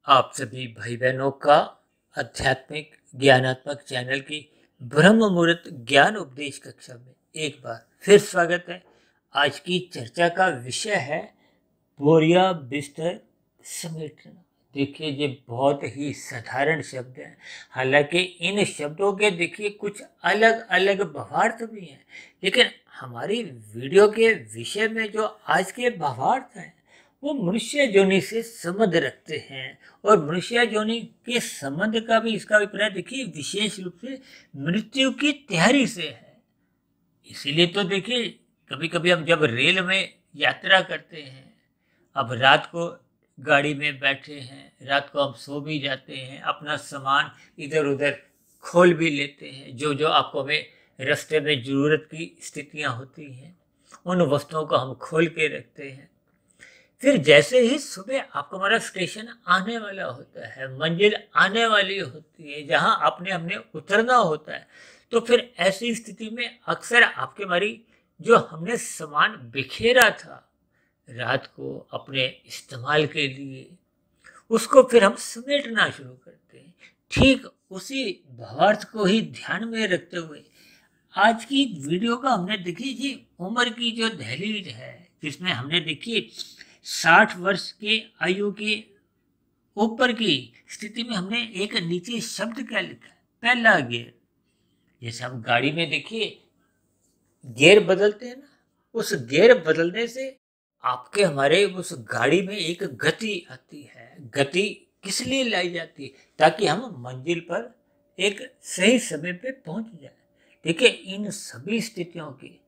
आप सभी भाई बहनों का आध्यात्मिक ज्ञानात्मक चैनल की ब्रह्म मुहूर्त ज्ञान उपदेश कक्षा में एक बार फिर स्वागत है। आज की चर्चा का विषय है बोरिया बिस्तर समेटना। देखिए, ये बहुत ही साधारण शब्द है। हालांकि इन शब्दों के देखिए कुछ अलग अलग भावार्थ भी हैं, लेकिन हमारी वीडियो के विषय में जो आज के भावार्थ हैं वो मनुष्य योनि से संबंध रखते हैं। और मनुष्य योनि के संबंध का भी इसका अभिप्राय देखिए विशेष रूप से मृत्यु की तैयारी से है। इसीलिए तो देखिए कभी कभी हम जब रेल में यात्रा करते हैं, अब रात को गाड़ी में बैठे हैं, रात को हम सो भी जाते हैं, अपना सामान इधर उधर खोल भी लेते हैं। जो जो आपको में रास्ते में ज़रूरत की स्थितियां होती हैं उन वस्तुओं को हम खोल के रखते हैं। फिर जैसे ही सुबह आपका हमारा स्टेशन आने वाला होता है, मंजिल आने वाली होती है जहां आपने हमने उतरना होता है, तो फिर ऐसी स्थिति में अक्सर आपके हमारी जो हमने सामान बिखेरा था रात को अपने इस्तेमाल के लिए, उसको फिर हम समेटना शुरू करते हैं। ठीक उसी भावार्थ को ही ध्यान में रखते हुए आज की वीडियो का हमने देखी जी उम्र की जो दहलीज है, जिसमें हमने देखी 60 वर्ष के आयु के ऊपर की स्थिति में हमने एक नीचे शब्द क्या लिखा है, पहला गियर। जैसे हम गाड़ी में देखिए गियर बदलते हैं ना, उस गियर बदलने से आपके हमारे उस गाड़ी में एक गति आती है। गति किस लिए लाई जाती है? ताकि हम मंजिल पर एक सही समय पे पहुंच जाए। देखिए, इन सभी स्थितियों की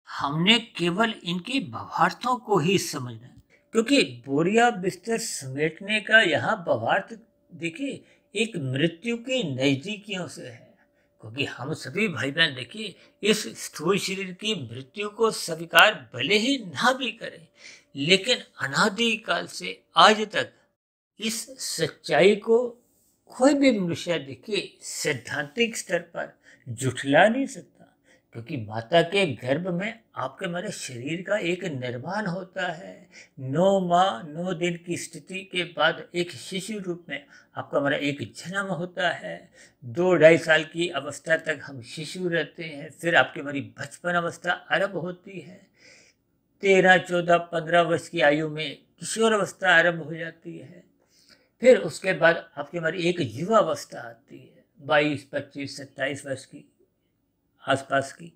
हमने केवल इनके भावार्थों को ही समझना है, क्योंकि बोरिया बिस्तर समेटने का यहाँ भावार्थ देखिए एक मृत्यु की नजदीकियों से है। क्योंकि हम सभी भाई बहन देखिए इस स्थूल शरीर की मृत्यु को स्वीकार भले ही ना भी करें, लेकिन अनादि काल से आज तक इस सच्चाई को कोई भी मनुष्य देखिए सैद्धांतिक स्तर पर जुठला नहीं सकता। क्योंकि माता के गर्भ में आपके हमारे शरीर का एक निर्माण होता है। 9 माह 9 दिन की स्थिति के बाद एक शिशु रूप में आपका हमारा एक जन्म होता है। 2-2.5 साल की अवस्था तक हम शिशु रहते हैं। फिर आपकी हमारी बचपन अवस्था आरंभ होती है। 13, 14, 15 वर्ष की आयु में किशोर अवस्था आरंभ हो जाती है। फिर उसके बाद आपकी हमारी एक युवा अवस्था आती है, 22, 25, 27 वर्ष की आसपास की।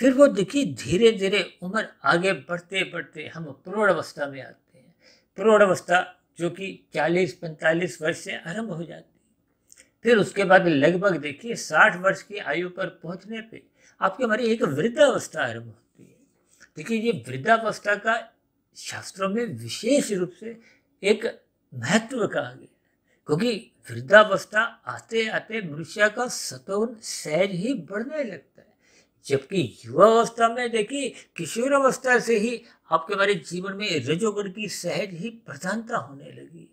फिर वो देखिए धीरे धीरे उम्र आगे बढ़ते बढ़ते हम प्रौढ़ अवस्था में आते हैं। प्रौढ़ अवस्था जो कि 40-45 वर्ष से आरंभ हो जाती है। फिर उसके बाद लगभग देखिए 60 वर्ष की आयु पर पहुंचने पे आपकी हमारी एक वृद्धावस्था आरंभ होती है। देखिए, ये वृद्धावस्था का शास्त्रों में विशेष रूप से एक महत्व कहा गया, क्योंकि वृद्धावस्था आते आते मनुष्य का सतोन सहज ही बढ़ने लगता है। जबकि युवा अवस्था में देखिए किशोर अवस्था से ही आपके हमारे जीवन में रजोगुण की सहज ही प्रधानता होने लगी।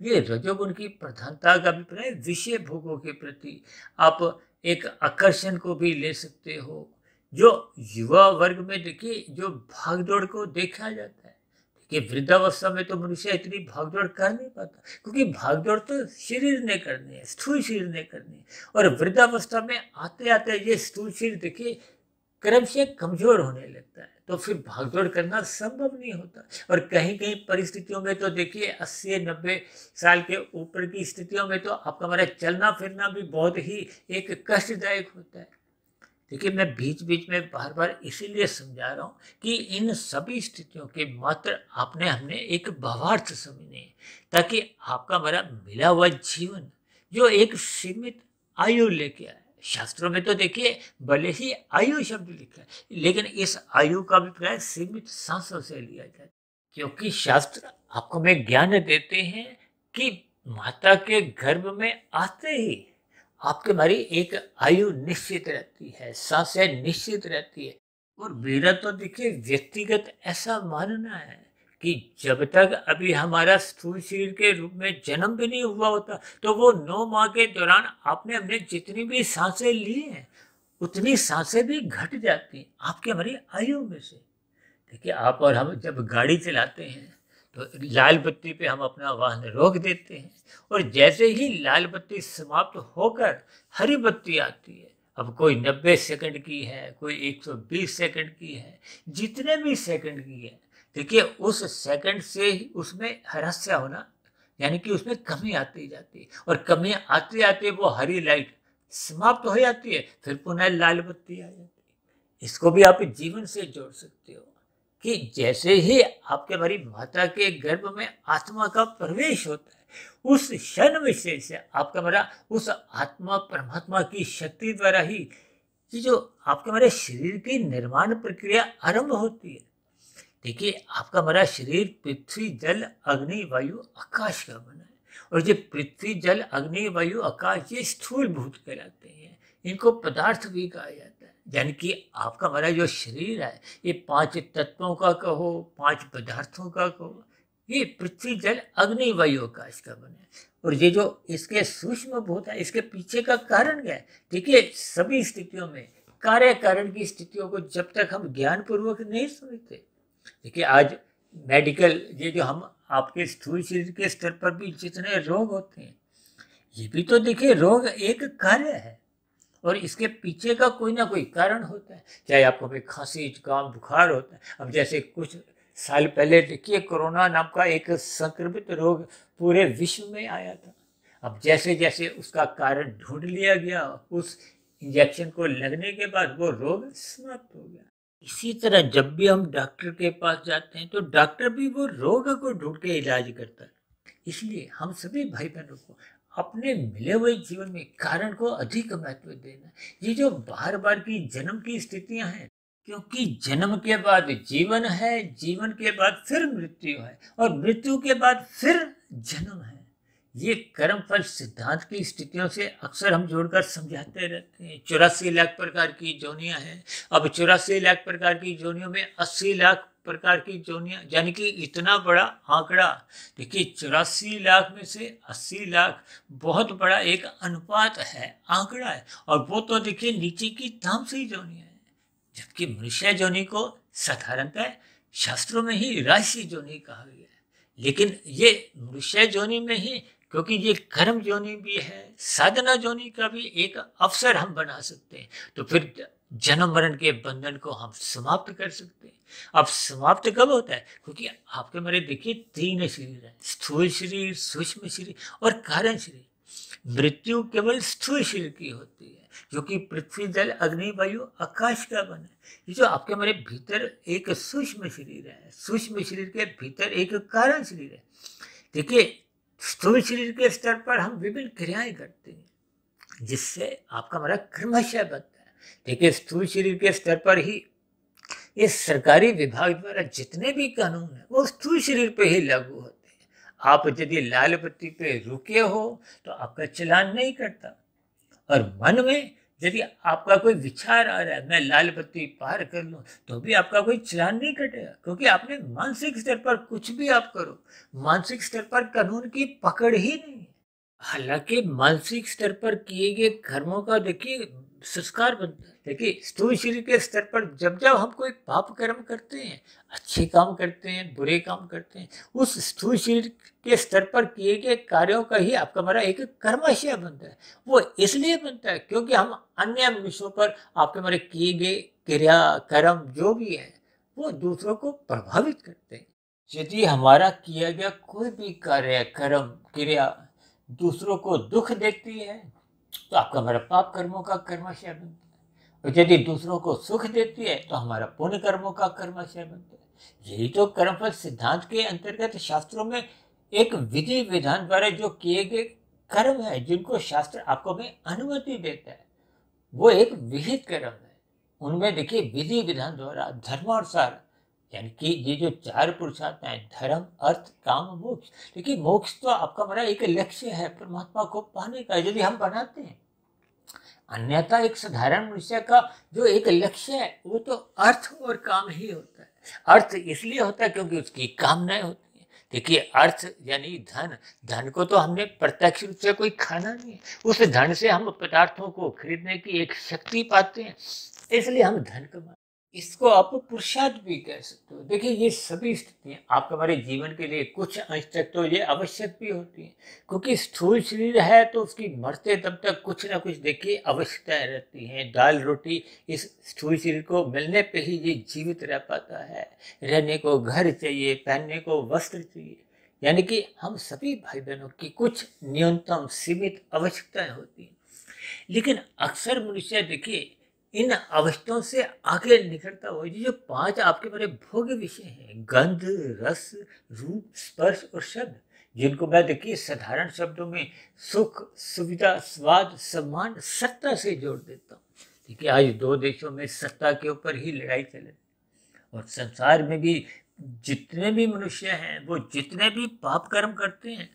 ये रजोगुण की प्रधानता का अभिप्राय विषय भोगों के प्रति आप एक आकर्षण को भी ले सकते हो। जो युवा वर्ग में देखिए जो भागदौड़ को देखा जाता है कि वृद्धावस्था में तो मनुष्य इतनी भागदौड़ कर नहीं पाता, क्योंकि भागदौड़ तो शरीर ने करनी है, स्थूल शरीर ने करनी है। और वृद्धावस्था में आते आते ये स्थूल शरीर देखिए क्रमशः कमजोर होने लगता है, तो फिर भागदौड़ करना संभव नहीं होता। और कहीं कहीं परिस्थितियों में तो देखिए 80-90 साल के ऊपर की स्थितियों में तो आपका हमारा चलना फिरना भी बहुत ही एक कष्टदायक होता है। देखिए, मैं बीच बीच में बार बार इसीलिए समझा रहा हूँ कि इन सभी स्थितियों के मात्र आपने हमने एक भावार्थ समझने हैं, ताकि आपका हमारा मिला हुआ जीवन जो एक सीमित आयु लेके आए। शास्त्रों में तो देखिए भले ही आयु शब्द लिखा है, लेकिन इस आयु का अभिप्राय सीमित सांसों से लिया जाता है। क्योंकि शास्त्र आपको में ज्ञान देते हैं कि माता के गर्भ में आते ही आपके हमारी एक आयु निश्चित रहती है, सांसें निश्चित रहती है। और मेरा तो देखिए व्यक्तिगत ऐसा मानना है कि जब तक अभी हमारा स्थूल शरीर के रूप में जन्म भी नहीं हुआ होता, तो वो 9 माह के दौरान आपने हमने जितनी भी सांसें ली हैं उतनी सांसें भी घट जाती हैं आपकी हमारी आयु में से। देखिए, आप और हम जब गाड़ी चलाते हैं तो लाल बत्ती पे हम अपना वाहन रोक देते हैं और जैसे ही लाल बत्ती समाप्त होकर हरी बत्ती आती है, अब कोई 90 सेकंड की है, कोई 120 सेकंड की है, जितने भी सेकंड की है, देखिए उस सेकंड से ही उसमें ह्रास होना, यानी कि उसमें कमी आती जाती है और कमी आते आते वो हरी लाइट समाप्त हो जाती है, फिर पुनः लाल बत्ती आ जाती है। इसको भी आप जीवन से जोड़ सकते हो कि जैसे ही आपके हमारी माता के गर्भ में आत्मा का प्रवेश होता है, उस क्षण विशेष से आपका हमारा उस आत्मा परमात्मा की शक्ति द्वारा ही ये जो आपके हमारे शरीर की निर्माण प्रक्रिया आरंभ होती है। देखिए आपका हमारा शरीर पृथ्वी जल अग्नि वायु आकाश का बना है और ये पृथ्वी जल अग्नि वायु आकाश ये स्थूल भूत कहलाते हैं, इनको पदार्थ भी कहा जाता है। यानी कि आपका हमारा जो शरीर है ये 5 तत्वों का कहो, 5 पदार्थों का कहो, ये पृथ्वी जल अग्नि वायु आकाश का बना है। और ये जो इसके सूक्ष्म भूत है, इसके पीछे का कारण क्या है? देखिए सभी स्थितियों में कार्य कारण की स्थितियों को जब तक हम ज्ञान पूर्वक नहीं समझते, देखिए आज मेडिकल ये जो हम आपके स्थूल शरीर के स्तर पर भी जितने रोग होते हैं, ये भी तो देखिए रोग एक कार्य है और इसके पीछे का कोई ना कोई कारण होता है। चाहे आपको कोई खांसी जुकाम बुखार होता है, अब जैसे कुछ साल पहले देखिए कोरोना नाम का एक संक्रमित रोग पूरे विश्व में आया था। अब जैसे जैसे उसका कारण ढूंढ लिया गया, उस इंजेक्शन को लगने के बाद वो रोग समाप्त हो गया। इसी तरह जब भी हम डॉक्टर के पास जाते हैं तो डॉक्टर भी वो रोग को ढूंढ के इलाज करता है। इसलिए हम सभी भाई बहनों को अपने मिले हुए जीवन में कारण को अधिक महत्व देना। ये जो बार बार की जन्म की स्थितियां हैं, क्योंकि जन्म के बाद जीवन है, जीवन के बाद फिर मृत्यु है और मृत्यु के बाद फिर जन्म है। ये कर्म फल सिद्धांत की स्थितियों से अक्सर हम जोड़कर समझाते रहते हैं। 84 लाख प्रकार की जोनियां हैं। अब 84 लाख प्रकार की जोनियों में 80 लाख प्रकार की जोनियां, यानी कि इतना बड़ा आंकड़ा। देखिए 84 लाख में से 80 लाख बहुत बड़ा एक अनुपात है, आंकड़ा है। और वो तो देखिए नीचे की तामसी जोनियां हैं, जबकि मनुष्य जोनि को साधारणतः शास्त्रों में ही राशि जोनि कहा गया है। लेकिन ये मनुष्य जोनि में ही, क्योंकि ये कर्म जोनि भी है, साधना जोनि का भी एक अवसर हम बना सकते हैं, तो फिर जन्म मरण के बंधन को हम समाप्त कर सकते हैं। अब समाप्त कब होता है? क्योंकि आपके मेरे देखिए 3 शरीर है, स्थूल शरीर, सूक्ष्म शरीर और कारण शरीर। मृत्यु केवल स्थूल शरीर की होती है, जो कि पृथ्वी जल अग्नि वायु आकाश का बना है। ये जो आपके हमारे भीतर एक सूक्ष्म शरीर है, सूक्ष्म शरीर के भीतर एक कारण शरीर है। देखिए स्थूल शरीर के स्तर पर हम विभिन्न क्रियाएं करते हैं, जिससे आपका हमारा कर्मशय बनता है। देखिए स्थूल शरीर के स्तर पर ही इस सरकारी विभाग द्वारा जितने भी कानून है वो स्थूल शरीर पे ही लागू होते हैं। आप यदि लाल बत्ती पे रुके हो तो आपका चलान नहीं करता, और मन में यदि आपका कोई विचार आ रहा है मैं लाल बत्ती पार कर लूं, तो भी आपका कोई चलान नहीं कटेगा, क्योंकि आपने मानसिक स्तर पर कुछ भी आप करो, मानसिक स्तर पर कानून की पकड़ ही नहीं है। हालांकि मानसिक स्तर पर किए गए कर्मों का देखिए संस्कार बनता है। देखिए स्थूल शरीर के स्तर पर जब जब हम कोई पाप कर्म करते हैं, अच्छे काम करते हैं, बुरे काम करते हैं, उस स्थूल शरीर के स्तर पर किए गए कार्यों का ही आपका हमारा एक कर्माशय बनता है। वो इसलिए बनता है क्योंकि हम अन्य मनुष्यों पर आपके हमारे किए गए क्रिया कर्म जो भी है वो दूसरों को प्रभावित करते हैं। यदि हमारा किया गया कोई भी कार्य कर्म क्रिया दूसरों को दुख देती है, तो आपका हमारा पाप कर्मों का कर्माशय बनता है। और यदि दूसरों को सुख देती है तो हमारा पुण्य कर्मों का कर्माशय बनता है। यही तो कर्मफल सिद्धांत के अंतर्गत शास्त्रों में एक विधि विधान द्वारा जो किए गए कर्म है, जिनको शास्त्र आपको में अनुमति देता है, वो एक विहित कर्म है। उनमें देखिए विधि विधान द्वारा धर्मानुसार, यानी कि ये जो 4 पुरुषार्थ हैं, धर्म अर्थ काम मोक्ष। देखिए मोक्ष तो आपका हमारा एक लक्ष्य है परमात्मा को पाने का, यदि हम बनाते हैं। अन्यथा एक साधारण मनुष्य का जो एक लक्ष्य है वो तो अर्थ और काम ही होता है। अर्थ इसलिए होता है क्योंकि उसकी कामनाएं होती हैं। देखिए अर्थ यानी धन, धन को तो हमने प्रत्यक्ष रूप से कोई खाना नहीं है, उस धन से हम पदार्थों को खरीदने की एक शक्ति पाते हैं, इसलिए हम धन कमाते हैं। इसको आप पुरुषार्थ भी कह सकते हो। देखिए ये सभी स्थितियाँ आपके हमारे जीवन के लिए कुछ अंश तक तो ये आवश्यक भी होती हैं, क्योंकि स्थूल शरीर है तो उसकी मरते दम तक कुछ ना कुछ देखिए आवश्यकताएं रहती हैं। दाल रोटी इस स्थूल शरीर को मिलने पे ही ये जीवित रह पाता है। रहने को घर चाहिए, पहनने को वस्त्र चाहिए, यानी कि हम सभी भाई बहनों की कुछ न्यूनतम सीमित आवश्यकताएं होती हैं। लेकिन अक्सर मनुष्य देखिए इन अवस्थाओं से आगे निकलता हुआ, ये जो पांच आपके बड़े भोग्य विषय हैं, गंध, रस, रूप, स्पर्श और शब्द, जिनको मैं देखिए साधारण शब्दों में सुख, सुविधा, स्वाद, सम्मान, सत्ता से जोड़ देता हूँ। देखिए आज दो देशों में सत्ता के ऊपर ही लड़ाई चल रही, और संसार में भी जितने भी मनुष्य हैं वो जितने भी पाप कर्म करते हैं,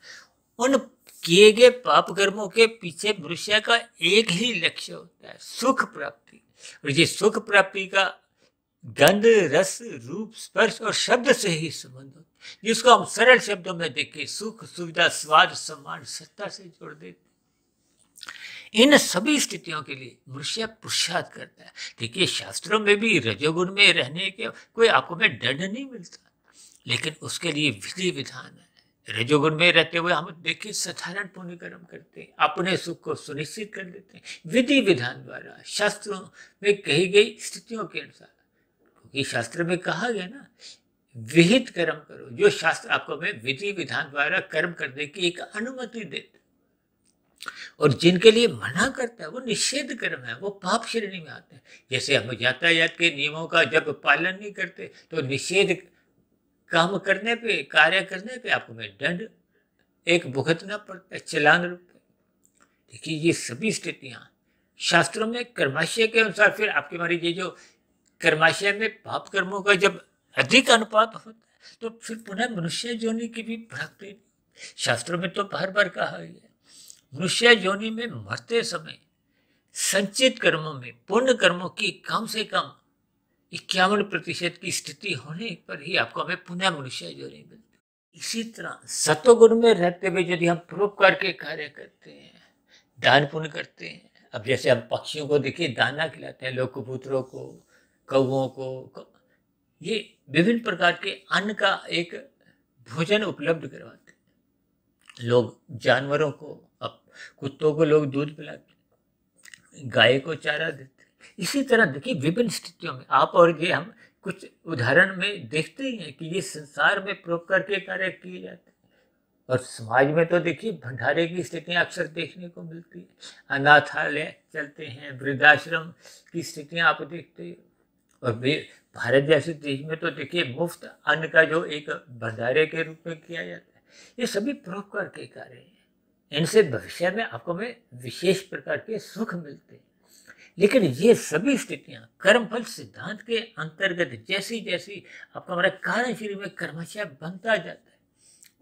उन किए गए पाप कर्मों के पीछे मनुष्य का एक ही लक्ष्य होता है, सुख प्राप्ति। और ये सुख प्राप्ति का गंध, रस, रूप, स्पर्श और शब्द से ही संबंध होता है, जिसको हम सरल शब्दों में देखें सुख, सुविधा, स्वाद, सम्मान, सत्ता से जोड़ देते। इन सभी स्थितियों के लिए मनुष्य पुरुषार्थ करता है। देखिए शास्त्रों में भी रजोगुण में रहने के कोई आपको में दंड नहीं मिलता, लेकिन उसके लिए विधि विधान है। रजोगुण में रहते हुए हम देखिए साधारण पुण्य कर्म करते हैं, अपने सुख को सुनिश्चित कर लेते हैं विधि विधान द्वारा, शास्त्रों में कही गई स्थितियों के अनुसार। क्योंकि शास्त्र में कहा गया ना, विहित कर्म करो, जो शास्त्र आपको में विधि विधान द्वारा कर्म करने की एक अनुमति देते, और जिनके लिए मना करता है वो निषेध कर्म है, वो पाप श्रेणी में आते हैं। जैसे हम यातायात के नियमों का जब पालन नहीं करते तो निषेध काम करने पे, कार्य करने पे आपको में दंड एक भुगतना पड़ता है, चालान रूप में। देखिए ये सभी स्थितियां शास्त्रों में कर्माशय के अनुसार, फिर आपके हमारी ये जो कर्माशय में पाप कर्मों का जब अधिक अनुपात होता है तो फिर पुनः मनुष्य योनि की भी प्राप्ति। शास्त्रों में तो बार बार कहा है, मनुष्य योनि में मरते समय संचित कर्मों में पुण्य कर्मों की कम से कम 51% की स्थिति होने पर ही आपको हमें पुनः मनुष्य योनि मिलती। इसी तरह सतोगुण में रहते हुए यदि हम परोपकार के कार्य करते हैं, दान पुण्य करते हैं, अब जैसे हम पक्षियों को देखिए दाना खिलाते हैं, लोग कबूतरों को, कौओं को, ये विभिन्न प्रकार के अन्न का एक भोजन उपलब्ध करवाते हैं। लोग जानवरों को, अब कुत्तों को लोग दूध पिलाते, गाय को चारा देते। इसी तरह देखिए विभिन्न स्थितियों में आप और ये हम कुछ उदाहरण में देखते ही हैं कि ये संसार में परोपकार के कार्य किए जाते हैं। और समाज में तो देखिए भंडारे की स्थितियां अक्सर देखने को मिलती है, अनाथालय चलते हैं, वृद्धाश्रम की स्थितियां आप देखते हैं। और भारत जैसे देश में तो देखिए मुफ्त अन्न का जो एक भंडारे के रूप में किया जाता है, ये सभी परोपकार के कार्य हैं। इनसे भविष्य में आपको में विशेष प्रकार के सुख मिलते हैं। लेकिन ये सभी स्थितियां कर्मफल सिद्धांत के अंतर्गत जैसी जैसी आपका हमारा कारण शरीर में कर्मशय बनता जाता है,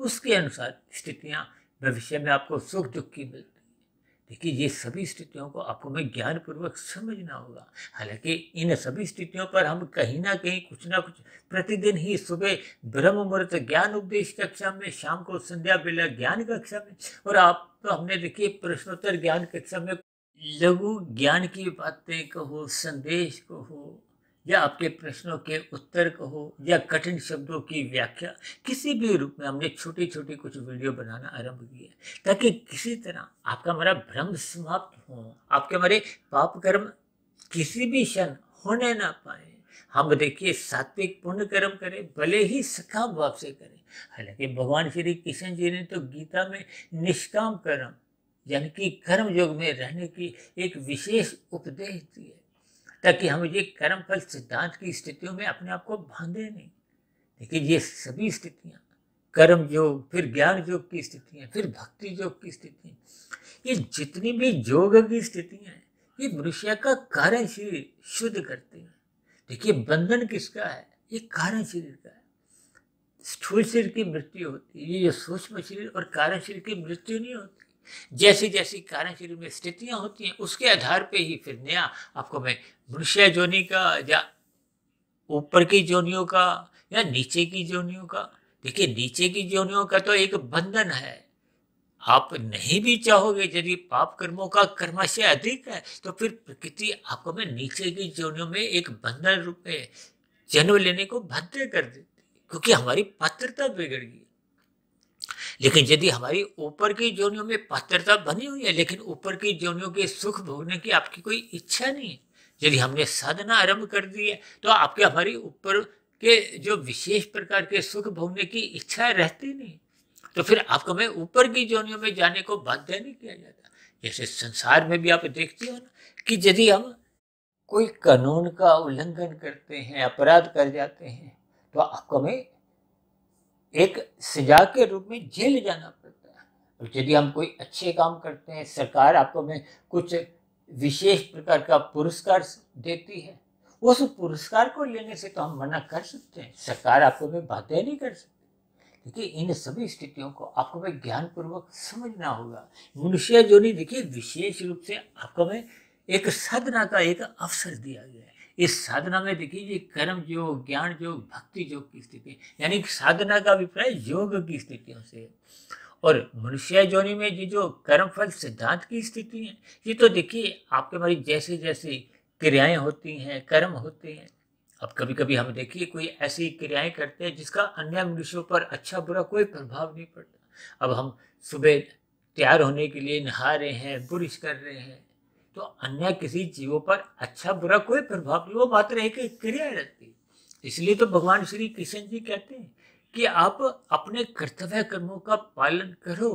उसके अनुसार स्थितियां भविष्य में आपको सुख दुख की मिलती है। देखिए ये सभी स्थितियों को आपको में ज्ञान पूर्वक समझना होगा। हालांकि इन सभी स्थितियों पर हम कहीं ना कहीं कुछ ना कुछ प्रतिदिन ही सुबह ब्रह्म मुहूर्त ज्ञान उपदेश कक्षा में, शाम को संध्या बेला ज्ञान कक्षा में, और आप तो हमने देखिए प्रश्नोत्तर ज्ञान कक्षा में लघु ज्ञान की बातें कहो, संदेश कहो, या आपके प्रश्नों के उत्तर कहो, या कठिन शब्दों की व्याख्या, किसी भी रूप में हमने छोटी छोटी कुछ वीडियो बनाना आरंभ किया, ताकि किसी तरह आपका हमारा भ्रम समाप्त हो, आपके हमारे पाप कर्म किसी भी क्षण होने ना पाए। हम देखिए सात्विक पुण्य कर्म करें, भले ही सकाम भाव से करें। हालांकि भगवान श्री कृष्ण जी ने तो गीता में निष्काम कर्म यानी कि कर्म योग में रहने की एक विशेष उपदेश दी है, ताकि हम ये कर्म फल सिद्धांत की स्थितियों में अपने आप को बांधे नहीं। देखिए ये सभी स्थितियां, कर्म योग, फिर ज्ञान योग की स्थितियां, फिर भक्ति योग की स्थितियां, ये जितनी भी योग की स्थितियां हैं, ये मनुष्य का कारण शरीर शुद्ध करते हैं। देखिए बंधन किसका है? ये कारण शरीर का है। स्थूल शरीर की मृत्यु होती है, ये सूक्ष्म शरीर और कारण शरीर की मृत्यु नहीं होती। जैसी जैसी कारण शरीर में स्थितियां होती हैं, उसके आधार पे ही फिर नया आपको मैं मनुष्य योनि का, या ऊपर की योनियों का, या नीचे की योनियों का। देखिए नीचे की योनियों का तो एक बंधन है, आप नहीं भी चाहोगे, यदि पाप कर्मों का कर्माशय अधिक है तो फिर प्रकृति आपको में नीचे की योनियों में एक बंधन रूप में जन्म लेने को बाध्य कर देती है, क्योंकि हमारी पात्रता बिगड़ गई। लेकिन यदि हमारी ऊपर की योनियों में पात्रता बनी हुई है, लेकिन ऊपर की योनियों के सुख भोगने की आपकी कोई इच्छा नहीं है, यदि हमने साधना आरंभ कर दी है तो आपके हमारी ऊपर के जो विशेष प्रकार के सुख भोगने की इच्छा रहती नहीं, तो फिर आपको मैं ऊपर की योनियों में जाने को बाध्य नहीं किया जाता। जैसे संसार में भी आप देखते हो ना कि यदि हम कोई कानून का उल्लंघन करते हैं, अपराध कर जाते हैं, तो आपको हमें एक सजा के रूप में जेल जाना पड़ता है। और यदि हम कोई अच्छे काम करते हैं, सरकार आपको में कुछ विशेष प्रकार का पुरस्कार देती है, उस पुरस्कार को लेने से तो हम मना कर सकते हैं, सरकार आपको में बाध्य नहीं कर सकती। देखिए इन सभी स्थितियों को आपको में ज्ञान पूर्वक समझना होगा। मनुष्य जो नहीं, देखिए विशेष रूप से आपको में एक साधना का एक अवसर दिया गया है। इस साधना में देखिए ये कर्म योग, ज्ञान योग, भक्ति योग की स्थिति, यानी साधना का अभिप्राय योग की स्थितियों से है। और मनुष्य योनि में ये जो कर्म फल सिद्धांत की स्थिति है, ये तो देखिए आपके हमारी जैसे जैसी क्रियाएं होती हैं, कर्म होते हैं। अब कभी कभी हम देखिए कोई ऐसी क्रियाएं करते हैं जिसका अन्य मनुष्यों पर अच्छा बुरा कोई प्रभाव नहीं पड़ता। अब हम सुबह तैयार होने के लिए नहा रहे हैं, ब्रश कर रहे हैं, तो अन्य किसी जीवों पर अच्छा बुरा कोई प्रभाव नहीं, वो मात्र एक क्रिया रहती है। इसलिए तो भगवान श्री कृष्ण जी कहते हैं कि आप अपने कर्तव्य कर्मों का पालन करो।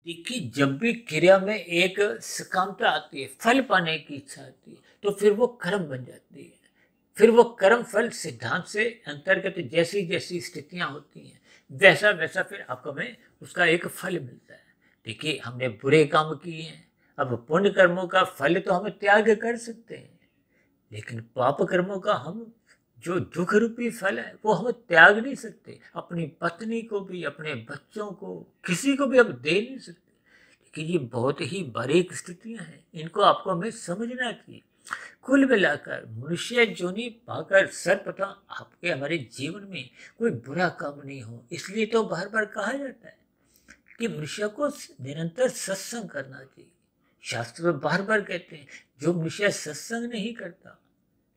देखिए जब भी क्रिया में एक सकामता आती है, फल पाने की इच्छा आती है, तो फिर वो कर्म बन जाती है। फिर वो कर्म फल सिद्धांत से अंतर्गत जैसी जैसी स्थितियां होती हैं, वैसा वैसा फिर आपको में उसका एक फल मिलता है। देखिए हमने बुरे काम किए हैं, अब पुण्य कर्मों का फल तो हम त्याग कर सकते हैं, लेकिन पाप कर्मों का हम जो दुख रूपी फल है वो हम त्याग नहीं सकते। अपनी पत्नी को भी, अपने बच्चों को, किसी को भी हम दे नहीं सकते। लेकिन ये बहुत ही बारीक स्थितियां हैं, इनको आपको हमें समझना चाहिए। कुल मिलाकर मनुष्य जोनी पाकर सर्वप्रथम आपके हमारे जीवन में कोई बुरा काम नहीं हो, इसलिए तो बार बार कहा जाता है कि मनुष्य को निरंतर सत्संग करना चाहिए। शास्त्र में बार बार कहते हैं जो मनुष्य सत्संग नहीं करता,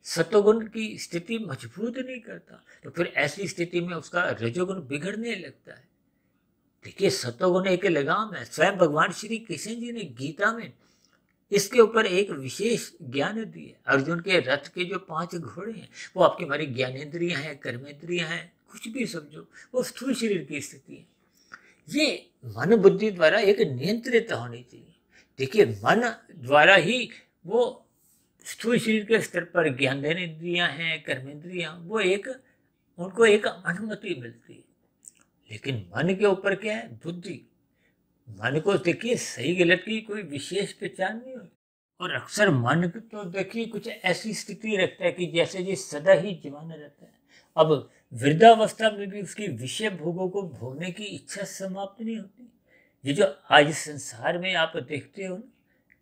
सतोगुण की स्थिति मजबूत नहीं करता, तो फिर ऐसी स्थिति में उसका रजोगुण बिगड़ने लगता है। देखिए सतोगुण एक लगाम है। स्वयं भगवान श्री कृष्ण जी ने गीता में इसके ऊपर एक विशेष ज्ञान दिए। अर्जुन के रथ के जो 5 घोड़े हैं वो आपकी हमारी ज्ञानेन्द्रियां हैं, कर्मेंद्रियां हैं, कुछ भी समझो, वो स्थूल शरीर की स्थिति है। ये मन बुद्धि द्वारा एक नियंत्रित होनी चाहिए। देखिए मन द्वारा ही वो स्थूल शरीर के स्तर पर ज्ञानेन्द्रियां हैं, कर्मेंद्रियां, वो एक उनको एक अनुमति मिलती है। लेकिन मन के ऊपर क्या है? बुद्धि। मन को देखिए सही गलत की कोई विशेष पहचान नहीं होती, और अक्सर मन तो देखिए कुछ ऐसी स्थिति रखता है कि जैसे ये सदा ही जवान रहता है। अब वृद्धावस्था में भी उसकी विषय भोगों को भोगने की इच्छा समाप्त नहीं होती। ये जो आज संसार में आप देखते हो ना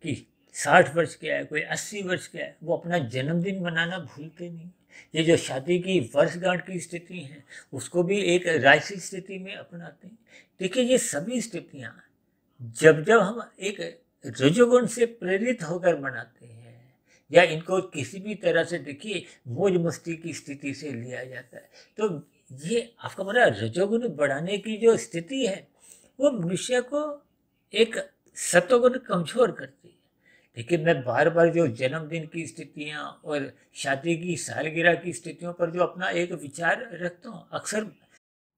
कि 60 वर्ष का है, कोई 80 वर्ष का है, वो अपना जन्मदिन मनाना भूलते नहीं। ये जो शादी की वर्षगांठ की स्थिति है उसको भी एक राशि स्थिति में अपनाते हैं। देखिए ये सभी स्थितियाँ जब जब हम एक रजोगुण से प्रेरित होकर मनाते हैं, या इनको किसी भी तरह से देखिए मौज मस्ती की स्थिति से लिया जाता है, तो ये आपका हमारा रजोगुण बढ़ाने की जो स्थिति है वो मनुष्य को एक सत्वगुण कमजोर करती है। लेकिन मैं बार बार जो जन्मदिन की स्थितियाँ और शादी की सालगिरह की स्थितियों पर जो अपना एक विचार रखता हूँ, अक्सर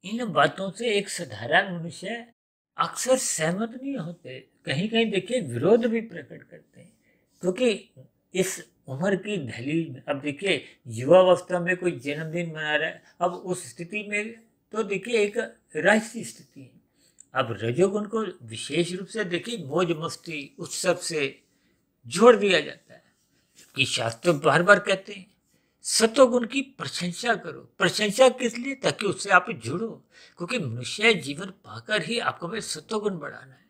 इन बातों से एक साधारण मनुष्य अक्सर सहमत नहीं होते, कहीं कहीं देखिए विरोध भी प्रकट करते हैं। क्योंकि इस उम्र की दहलीज में अब देखिए युवावस्था में कोई जन्मदिन मना रहा है, अब उस स्थिति में तो देखिए एक राजसी स्थिति है। अब रजोगुण को विशेष रूप से देखिए मौज मस्ती उत्सव से जोड़ दिया जाता है, कि शास्त्र बार बार कहते हैं सत्वगुण की प्रशंसा करो। प्रशंसा किस लिए? ताकि उससे आप जुड़ो, क्योंकि मनुष्य जीवन पाकर ही आपको में सत्वगुण बढ़ाना है।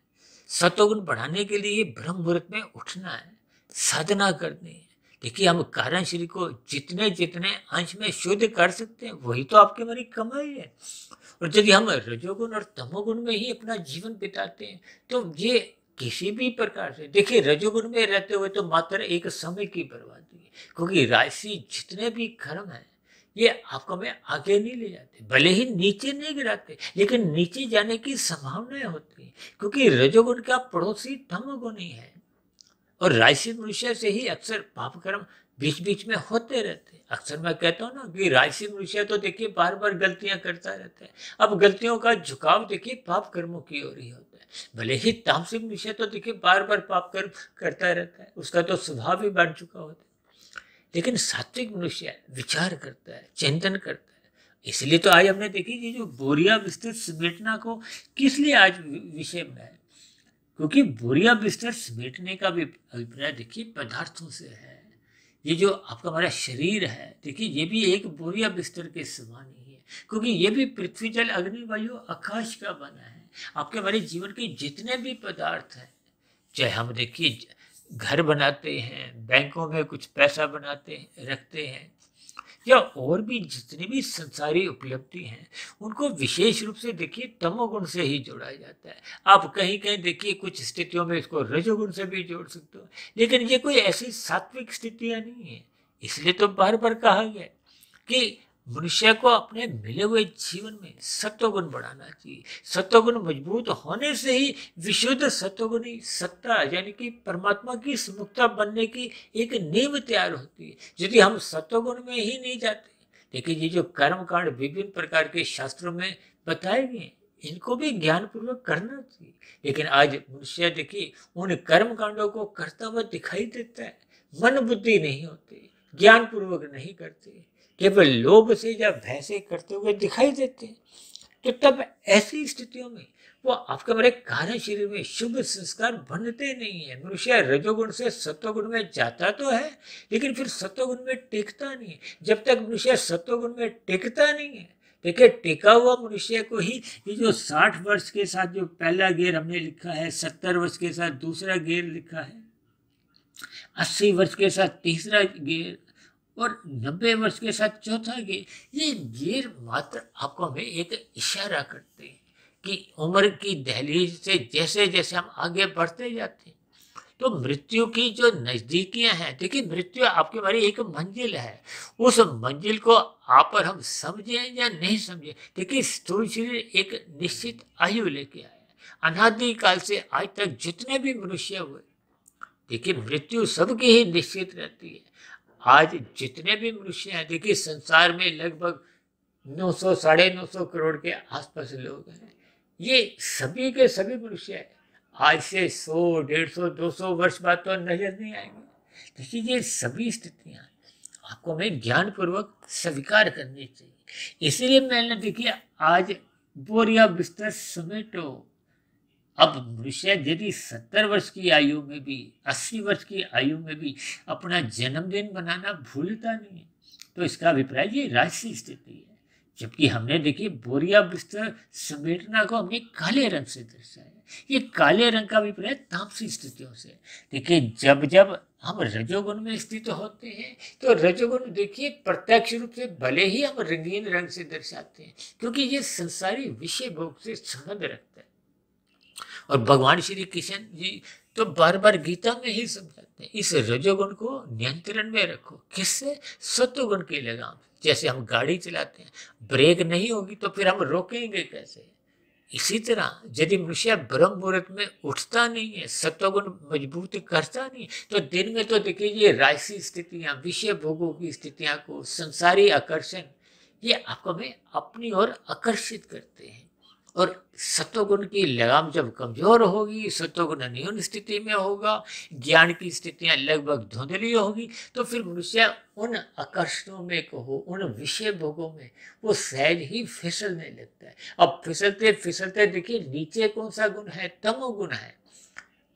सत्वगुण बढ़ाने के लिए ब्रह्म मुहूर्त में उठना है, साधना करनी है। देखिए हम कारण शरीर को जितने जितने अंश में शुद्ध कर सकते हैं वही तो आपके हमारी कमाई है। और यदि हम रजोगुण और तमोगुण में ही अपना जीवन बिताते हैं तो ये किसी भी प्रकार से, देखिए रजोगुण में रहते हुए तो मात्र एक समय की बर्बादी है, क्योंकि राशि जितने भी कर्म है ये आपको में आगे नहीं ले जाते, भले ही नीचे नहीं गिराते लेकिन नीचे जाने की संभावनाएं होती है, क्योंकि रजोगुण का पड़ोसी तमोगुण ही है। और राशि मनुष्य से ही अक्सर पाप कर्म बीच बीच में होते रहते हैं। अक्सर मैं कहता हूँ ना कि राशि मनुष्य तो देखिए बार बार गलतियां करता रहता है। अब गलतियों का झुकाव देखिए पाप कर्मों की ओर ही होता है। भले ही तामसिक मनुष्य तो देखिए बार बार पाप कर्म करता रहता है, उसका तो स्वभाव ही बन चुका होता है, लेकिन सात्विक मनुष्य विचार करता है, चिंतन करता है। इसलिए तो आज हमने देखी कि जो बोरिया बिस्तर समेटना को किस लिए आज विषय में है, क्योंकि बोरिया बिस्तर समेटने का भी अभिप्राय देखिए पदार्थों से है। ये जो आपका हमारा शरीर है देखिए ये भी एक बोरिया बिस्तर के समान ही है, क्योंकि ये भी पृथ्वी जल अग्नि वायु आकाश का बना है। आपके हमारे जीवन के जितने भी पदार्थ हैं, चाहे हम देखिए घर बनाते हैं, बैंकों में कुछ पैसा बनाते हैं रखते हैं, या और भी जितनी भी संसारी उपलब्धि हैं, उनको विशेष रूप से देखिए तमोगुण से ही जोड़ा जाता है। आप कहीं कहीं देखिए कुछ स्थितियों में इसको रजोगुण से भी जोड़ सकते हो, लेकिन ये कोई ऐसी सात्विक स्थितियां नहीं है। इसलिए तो बार बार कहा गया कि मनुष्य को अपने मिले हुए जीवन में सत्वगुण बढ़ाना चाहिए। सत्वगुण मजबूत होने से ही विशुद्ध सत्वगुणी सत्ता यानी कि परमात्मा की सुमुखता बनने की एक नींव तैयार होती है। यदि हम सत्वगुण में ही नहीं जाते, देखिए ये जो कर्म कांड विभिन्न प्रकार के शास्त्रों में बताए गए इनको भी ज्ञान पूर्वक करना चाहिए, लेकिन आज मनुष्य देखिए उन कर्म कांडों को करता हुआ दिखाई देता है, मन बुद्धि नहीं होती, ज्ञान पूर्वक नहीं करते, केवल लोभ से या भय से करते हुए दिखाई देते हैं। तो तब ऐसी स्थितियों में वो आपके हमारे कार्य शरीर में शुभ संस्कार बनते नहीं है। मनुष्य रजोगुण से सत्वगुण में जाता तो है, लेकिन फिर सत्वगुण में टिकता नहीं है। जब तक मनुष्य सत्वगुण में टिकता नहीं है, देखिए टिका हुआ मनुष्य को ही ये जो 60 वर्ष के साथ जो पहला गेर हमने लिखा है, 70 वर्ष के साथ दूसरा गेर लिखा है, 80 वर्ष के साथ तीसरा गेर और 90 वर्ष के साथ चौथा गेर, ये गेर मात्र आपको हमें एक इशारा करते हैं कि उम्र की दहलीज से जैसे जैसे हम आगे बढ़ते जाते हैं तो मृत्यु की जो नजदीकियां हैं, देखिए मृत्यु आपके हमारी एक मंजिल है। उस मंजिल को आप और हम समझे या नहीं समझे, देखिए स्थूल शरीर एक निश्चित आयु लेके आया है। अनादि काल से आज तक जितने भी मनुष्य हुए, देखिए मृत्यु सबकी ही निश्चित रहती है। आज जितने भी मनुष्य हैं, देखिए संसार में लगभग 900 950 करोड़ के आसपास लोग हैं। ये सभी के सभी मनुष्य हैं। आज से 100 150 200 वर्ष बाद तो नजर नहीं आएंगे। देखिए ये सभी स्थितियां आपको हमें ज्ञान पूर्वक स्वीकार करनी चाहिए। इसीलिए मैंने देखिए आज बोरिया बिस्तर समेटो। अब मनुष्य यदि 70 वर्ष की आयु में भी 80 वर्ष की आयु में भी अपना जन्मदिन मनाना भूलता नहीं है, तो इसका अभिप्राय ये राजसी स्थिति है। जबकि हमने देखिए बोरिया बिस्तर समेटना को हमने काले रंग से दर्शाया। ये काले रंग का अभिप्राय तामसी स्थितियों से। देखिए जब जब हम रजोगुण में स्थित होते हैं तो रजोगुण देखिए प्रत्यक्ष रूप से भले ही हम रंगीन रंग से दर्शाते हैं, क्योंकि ये संसारी विषय भोग से संबंध रखता है। और भगवान श्री कृष्ण जी तो बार बार गीता में ही समझाते हैं इस रजोगुण को नियंत्रण में रखो। किससे? सत्वगुण की लगाम। जैसे हम गाड़ी चलाते हैं, ब्रेक नहीं होगी तो फिर हम रोकेंगे कैसे? इसी तरह यदि मनुष्य ब्रह्म मुहूर्त में उठता नहीं है, सत्वगुण मजबूत करता नहीं, तो दिन में तो देखिए ये राजसी स्थितियां, विषय भोगों की स्थितियां को, संसारी आकर्षण, ये आपको हमें अपनी ओर आकर्षित करते हैं। और सत्वगुण की लगाम जब कमजोर होगी, सत्वगुण न्यून स्थिति में होगा, ज्ञान की स्थितियां लगभग धुंधली होगी, तो फिर मनुष्य उन आकर्षणों में कहो, उन विषय भोगों में वो सहज ही फिसलने लगता है। अब फिसलते फिसलते देखिए नीचे कौन सा गुण है? तमोगुण है।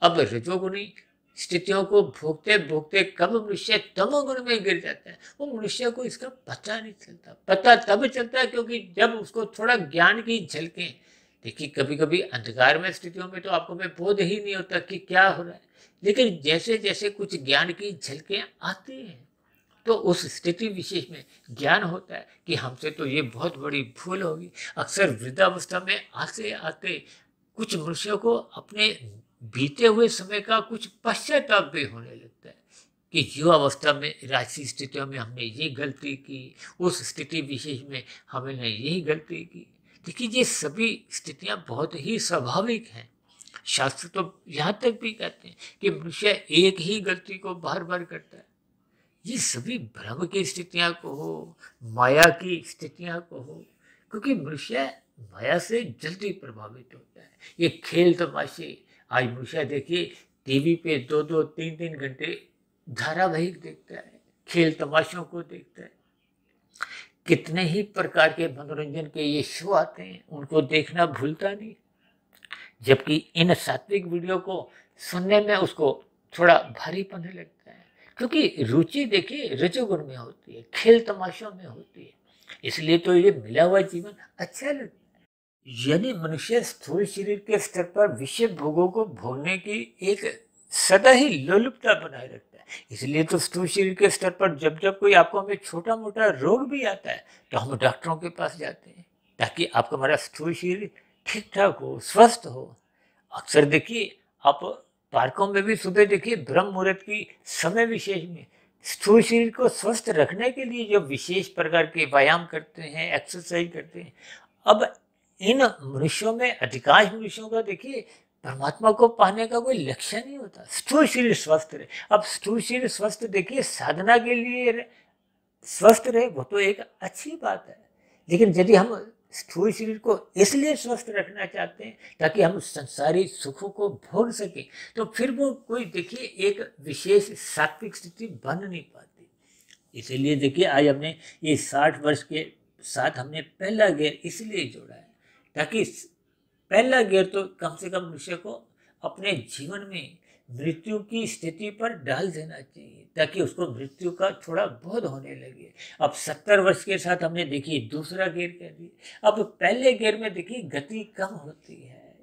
अब रजोगुणी स्थितियों को भोगते भोगते कब मनुष्य तमोगुण में गिर जाता है, वो मनुष्य को इसका पता नहीं चलता। पता तब चलता है क्योंकि जब उसको थोड़ा ज्ञान की झलकें देखिए कभी कभी अंधकार में स्थितियों में तो आपको में बोध ही नहीं होता कि क्या हो रहा है, लेकिन जैसे जैसे कुछ ज्ञान की झलकें आती हैं तो उस स्थिति विशेष में ज्ञान होता है कि हमसे तो ये बहुत बड़ी भूल होगी। अक्सर वृद्धावस्था में आते आते कुछ मनुष्यों को अपने बीते हुए समय का कुछ पश्चाताप भी होने लगता है कि युवावस्था में राजसी स्थितियों में हमने ये गलती की, उस स्थिति विशेष में हमने यही गलती की। देखिए ये सभी स्थितियां बहुत ही स्वाभाविक हैं। शास्त्र तो यहाँ तक भी कहते हैं कि मनुष्य एक ही गलती को बार बार करता है। ये सभी भ्रम की स्थितियां को हो, माया की स्थितियां को हो, क्योंकि मनुष्य माया से जल्दी प्रभावित होता है। ये खेल तमाशे, आज मनुष्य देखिए टीवी पे 2-2, 3-3 घंटे धारावाहिक देखता है, खेल तमाशों को देखता है। कितने ही प्रकार के मनोरंजन के ये शो आते हैं, उनको देखना भूलता नहीं। जबकि इन सात्विक वीडियो को सुनने में उसको थोड़ा भारीपन लगता है, क्योंकि रुचि देखिए रजोगुण में होती है, खेल तमाशों में होती है। इसलिए तो ये मिला हुआ जीवन अच्छा लगता है। यानी मनुष्य स्थूल शरीर के स्तर पर विषय भोगों को भोगने की एक सदा ही लोलुपता बनाए रखता है। इसलिए तो स्थूल शरीर के स्तर पर जब जब कोई आपको हमें छोटा मोटा रोग भी आता है तो हम डॉक्टरों के पास जाते हैं ताकि आपका हमारा स्थूल शरीर ठीक ठाक हो, स्वस्थ हो। अक्सर देखिए आप पार्कों में भी सुबह देखिए ब्रह्म मुहूर्त की समय विशेष में स्थूल शरीर को स्वस्थ रखने के लिए जो विशेष प्रकार के व्यायाम करते हैं, एक्सरसाइज करते हैं। अब इन मनुष्यों में अधिकांश मनुष्यों का देखिए परमात्मा को पाने का कोई लक्ष्य नहीं होता, स्थूल शरीर स्वस्थ रहे। अब स्थूल शरीर स्वस्थ देखिए साधना के लिए स्वस्थ रहे वो तो एक अच्छी बात है, लेकिन यदि हम स्थूल शरीर को इसलिए स्वस्थ रखना चाहते हैं ताकि हम संसारी सुखों को भोग सकें, तो फिर वो कोई देखिए एक विशेष सात्विक स्थिति बन नहीं पाती। इसीलिए देखिए आज हमने ये 60 वर्ष के साथ हमने पहला गेयर इसलिए जोड़ा है ताकि पहला गियर तो कम से कम मनुष्य को अपने जीवन में मृत्यु की स्थिति पर डाल देना चाहिए ताकि उसको मृत्यु का थोड़ा बोध होने लगे। अब 70 वर्ष के साथ हमने देखिए दूसरा गियर कह दिया। अब पहले गियर में देखिए गति कम होती है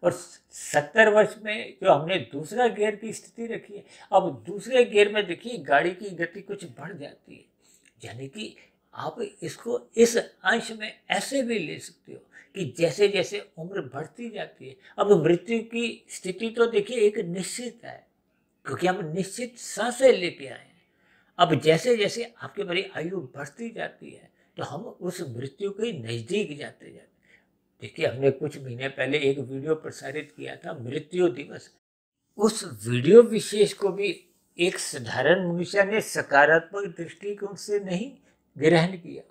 और 70 वर्ष में जो हमने दूसरा गियर की स्थिति रखी है, अब दूसरे गियर में देखिए गाड़ी की गति कुछ बढ़ जाती है। यानी कि आप इसको इस अंश में ऐसे भी ले सकते हो कि जैसे जैसे उम्र बढ़ती जाती है, अब मृत्यु की स्थिति तो देखिए एक निश्चित है क्योंकि हम निश्चित सांसें लेके आए हैं। अब जैसे जैसे आपकी हमारी आयु बढ़ती जाती है तो हम उस मृत्यु के नजदीक जाते जाते। देखिए हमने कुछ महीने पहले एक वीडियो प्रसारित किया था मृत्यु दिवस। उस वीडियो विशेष को भी एक साधारण मनुष्य ने सकारात्मक दृष्टिकोण से नहीं ग्रहण किया।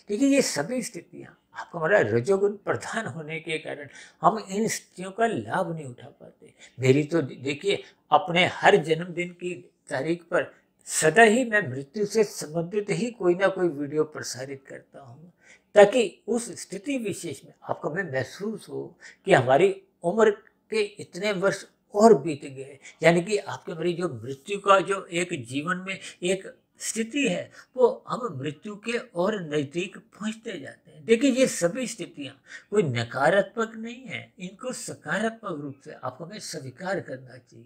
देखिए ये सभी स्थितियां आपको हमारा रजोगुण प्रधान होने के कारण हम इन स्थितियों का लाभ नहीं उठा पाते। मेरी तो देखिए अपने हर जन्मदिन की तारीख पर सदा ही मैं मृत्यु से संबंधित ही कोई ना कोई वीडियो प्रसारित करता हूँ ताकि उस स्थिति विशेष में आपको हमें महसूस हो कि हमारी उम्र के इतने वर्ष और बीत गए, यानी कि आपके हमारी जो मृत्यु का जो एक जीवन में एक स्थिति है वो हम मृत्यु के और नजदीक पहुंचते जाते हैं। देखिए ये सभी स्थितियां कोई नकारात्मक नहीं है, इनको सकारात्मक रूप से आपको हमें स्वीकार करना चाहिए।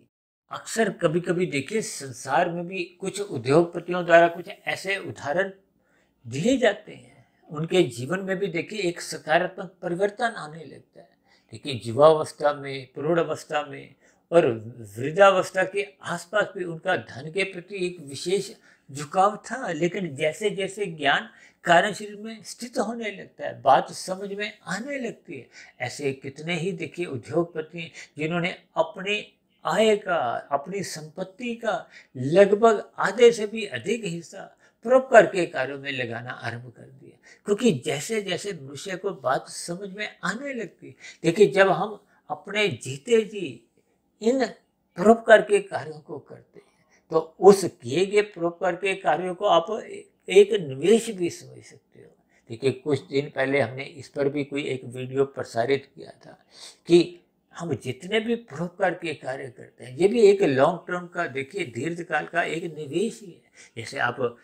अक्सर कभी कभी देखिए संसार में भी कुछ उद्योगपतियों द्वारा कुछ ऐसे उदाहरण दिए जाते हैं, उनके जीवन में भी देखिए एक सकारात्मक परिवर्तन आने लगता है। देखिए युवावस्था में, प्रौढ़ावस्था में और वृद्धावस्था के आसपास भी उनका धन के प्रति एक विशेष झुकाव था, लेकिन जैसे जैसे ज्ञान कारण शरीर में स्थित होने लगता है, बात समझ में आने लगती है। ऐसे कितने ही देखिए उद्योगपति हैं जिन्होंने अपने आय का, अपनी संपत्ति का लगभग आधे से भी अधिक हिस्सा परोपकार के कार्यों में लगाना आरंभ कर दिया, क्योंकि जैसे जैसे मनुष्य को बात समझ में आने लगती। देखिए जब हम अपने जीते जी इन परोपकार के कार्यों को करते हैं तो उस किए गए परोपकार के कार्यों को आप एक निवेश भी समझ सकते हो। देखिए कुछ दिन पहले हमने इस पर भी कोई एक वीडियो प्रसारित किया था कि हम जितने भी परोपकार के कार्य करते हैं ये भी एक लॉन्ग टर्म का देखिए दीर्घकाल का एक निवेश ही है। जैसे आप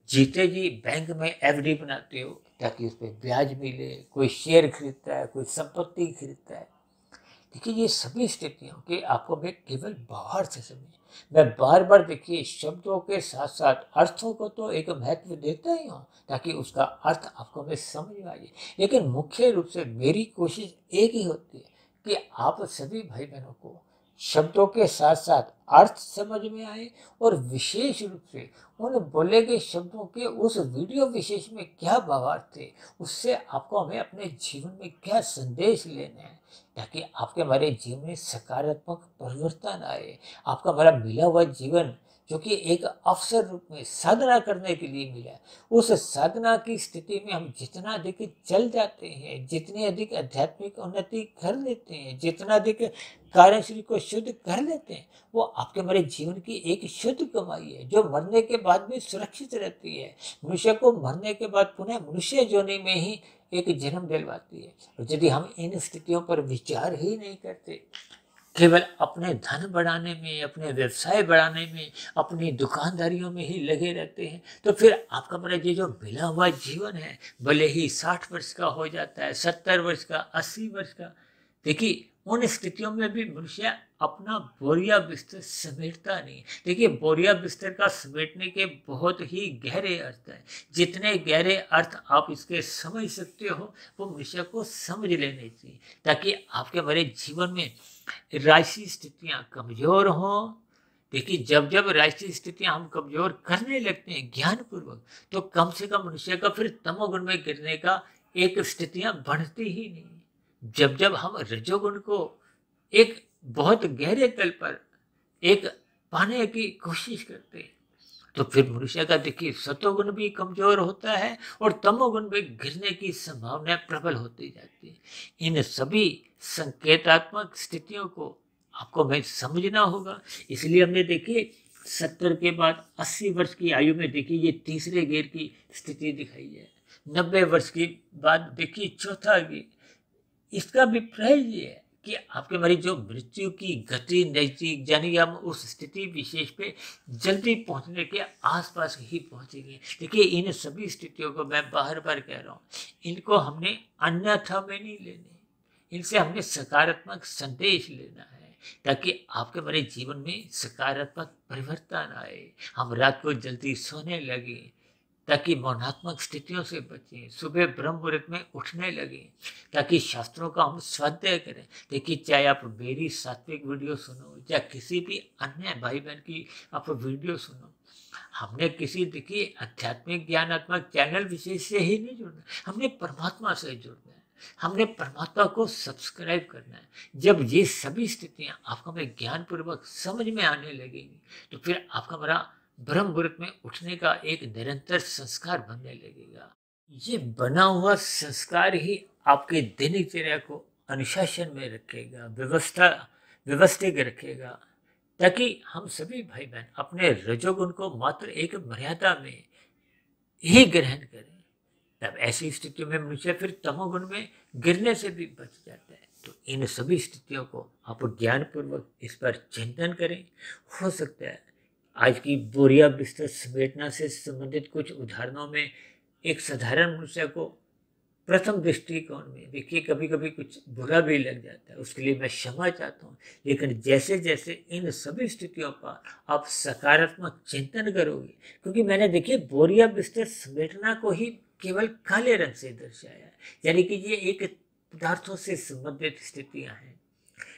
जीते जी बैंक में एफडी बनाते हो ताकि उस पर ब्याज मिले, कोई शेयर खरीदता है, कोई संपत्ति खरीदता है। देखिए ये सभी स्थितियों के आपको मैं केवल बाहर से समझे, मैं बार बार देखिए शब्दों के साथ साथ अर्थों को तो एक महत्व देता ही हूँ ताकि उसका अर्थ आपको मैं समझ में आ जाए। लेकिन मुख्य रूप से मेरी कोशिश एक ही होती है कि आप सभी भाई बहनों को शब्दों के साथ साथ अर्थ समझ में आए और विशेष रूप से उन बोले गए शब्दों के उस वीडियो विशेष में क्या भावार्थ थे, उससे आपको हमें अपने जीवन में क्या संदेश लेने हैं, ताकि आपके हमारे जीवन में सकारात्मक परिवर्तन आए। आपका हमारा मिला हुआ जीवन जो कि एक अवसर रूप में साधना करने के लिए मिला है, उस साधना की स्थिति में हम जितना अधिक चल जाते हैं, जितनी अधिक आध्यात्मिक उन्नति कर लेते हैं, जितना अधिक कार्यशरीर को शुद्ध कर लेते हैं, वो आपके हमारे जीवन की एक शुद्ध कमाई है जो मरने के बाद भी सुरक्षित रहती है। मनुष्य को मरने के बाद पुनः मनुष्य योनि में ही एक जन्म दिलवाती है। और यदि हम इन स्थितियों पर विचार ही नहीं करते, केवल अपने धन बढ़ाने में, अपने व्यवसाय बढ़ाने में, अपनी दुकानदारियों में ही लगे रहते हैं, तो फिर आपका मेरा ये जो मिला हुआ जीवन है, भले ही 60 वर्ष का हो जाता है, 70 वर्ष का, 80 वर्ष का, देखिए उन स्थितियों में भी मनुष्य अपना बोरिया बिस्तर समेटता नहीं। देखिए बोरिया बिस्तर का समेटने के बहुत ही गहरे अर्थ हैं। जितने गहरे अर्थ आप इसके समझ सकते हो वो मनुष्य को समझ लेने चाहिए, ताकि आपके हमारे जीवन में राशि स्थितियां कमजोर हों। देखिए जब जब राष्ट्रीय स्थितियां हम कमजोर करने लगते हैं ज्ञानपूर्वक, तो कम से कम मनुष्य का फिर तमोगुण में गिरने का एक स्थितियां बढ़ती ही नहीं। जब जब हम रजोगुण को एक बहुत गहरे तल पर एक पाने की कोशिश करते हैं, तो फिर मनुष्य का देखिए सतोगुण भी कमजोर होता है और तमोगुण में गिरने की संभावना प्रबल होती जाती है। इन सभी संकेतात्मक स्थितियों को आपको मैं समझना होगा। इसलिए हमने देखिए 70 के बाद 80 वर्ष की आयु में देखिए ये तीसरे गियर की स्थिति दिखाई है। 90 वर्ष के बाद देखिए चौथा गियर। इसका अभिप्राय ये है कि आपके हमारी जो मृत्यु की गति नजदीक, यानी हम उस स्थिति विशेष पे जल्दी पहुंचने के आसपास ही पहुंचेंगे। देखिए इन सभी स्थितियों को मैं बार बार कह रहा हूँ, इनको हमने अन्यथा में नहीं लेने, इनसे हमने सकारात्मक संदेश लेना है, ताकि आपके हमारे जीवन में सकारात्मक परिवर्तन आए। हम रात को जल्दी सोने लगे ताकि मौनात्मक स्थितियों से बचें, सुबह ब्रह्म मुहूर्त में उठने लगे ताकि शास्त्रों का हम स्वाध्याय करें। देखिए चाहे आप मेरी सात्विक वीडियो सुनो या किसी भी अन्य भाई बहन की आप वीडियो सुनो, हमने किसी देखिए आध्यात्मिक ज्ञानात्मक चैनल विशेष से ही नहीं जुड़ना, हमने परमात्मा से जुड़ना है, हमने परमात्मा को सब्सक्राइब करना है। जब ये सभी स्थितियां आपको में ज्ञान पूर्वक समझ में आने लगेंगी, तो फिर आपका हमारा ब्रह्म मुहूर्त में उठने का एक निरंतर संस्कार बनने लगेगा। ये बना हुआ संस्कार ही आपके दिनचर्या को अनुशासन में रखेगा, व्यवस्थित रखेगा, ताकि हम सभी भाई बहन अपने रजोगुण को मात्र एक मर्यादा में ही ग्रहण करें। तब ऐसी स्थितियों में मनुष्य फिर तमोगुण में गिरने से भी बच जाता है। तो इन सभी स्थितियों को आप ज्ञानपूर्वक इस पर चिंतन करें। हो सकता है आज की बोरिया बिस्तर समेटना से संबंधित कुछ उदाहरणों में एक साधारण मनुष्य को प्रथम दृष्टिकोण में देखिए कभी कभी कुछ बुरा भी लग जाता है, उसके लिए मैं क्षमा चाहता हूँ। लेकिन जैसे जैसे इन सभी स्थितियों पर आप सकारात्मक चिंतन करोगे, क्योंकि मैंने देखिए बोरिया बिस्तर समेटना को ही केवल काले रंग से दर्शाया है, यानी कि ये एक पदार्थों से संबंधित स्थितियां हैं,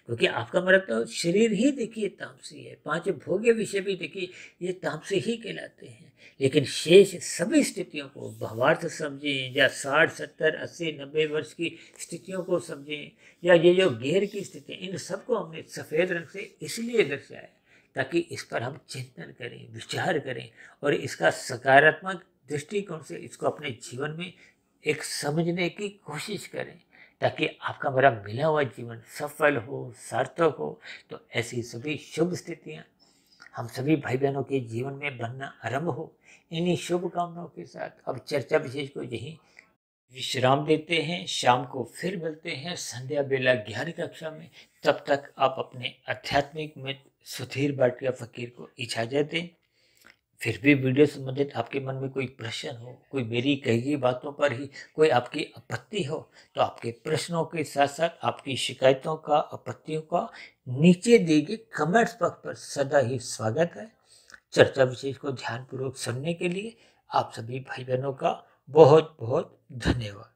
क्योंकि आपका मेरा तो शरीर ही देखिए तामसी है, 5 भोग्य विषय भी देखिए ये तामसी ही कहलाते हैं। लेकिन शेष सभी स्थितियों को भावार्थ समझें, या 60, 70, 80, 90 वर्ष की स्थितियों को समझें, या ये जो घेर की स्थिति, इन सबको हमने सफ़ेद रंग से इसलिए दर्शाया ताकि इस पर हम चिंतन करें, विचार करें और इसका सकारात्मक दृष्टिकोण से इसको अपने जीवन में एक समझने की कोशिश करें, ताकि आपका मेरा मिला हुआ जीवन सफल हो, सार्थक हो। तो ऐसी सभी शुभ स्थितियां हम सभी भाई बहनों के जीवन में बनना आरंभ हो। इन्हीं शुभ कामनाओं के साथ अब चर्चा विशेष को यहीं विश्राम देते हैं। शाम को फिर मिलते हैं संध्या बेला 11 कक्षा में। तब तक आप अपने आध्यात्मिक मित्र सुधीर भाटिया फकीर को इजाजत दें। फिर भी वीडियो संबंधित आपके मन में कोई प्रश्न हो, कोई मेरी कही गई बातों पर ही कोई आपकी आपत्ति हो, तो आपके प्रश्नों के साथ साथ आपकी शिकायतों का, आपत्तियों का नीचे दिए गए कमेंट्स बॉक्स पर सदा ही स्वागत है। चर्चा विशेष को ध्यानपूर्वक सुनने के लिए आप सभी भाई बहनों का बहुत बहुत धन्यवाद।